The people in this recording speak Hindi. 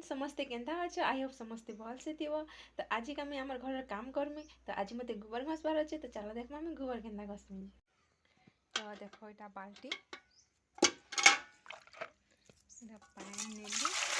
समस्ते केन्ता अच्छे आई होप समस्ते भल से थी। तो आज का आम घर काम करमी तो आज मत गोबर घसबार अच्छे तो चलो देख आम गोबर केन्ता घसमी। तो देख यहाँ बाल्टी पानी नेली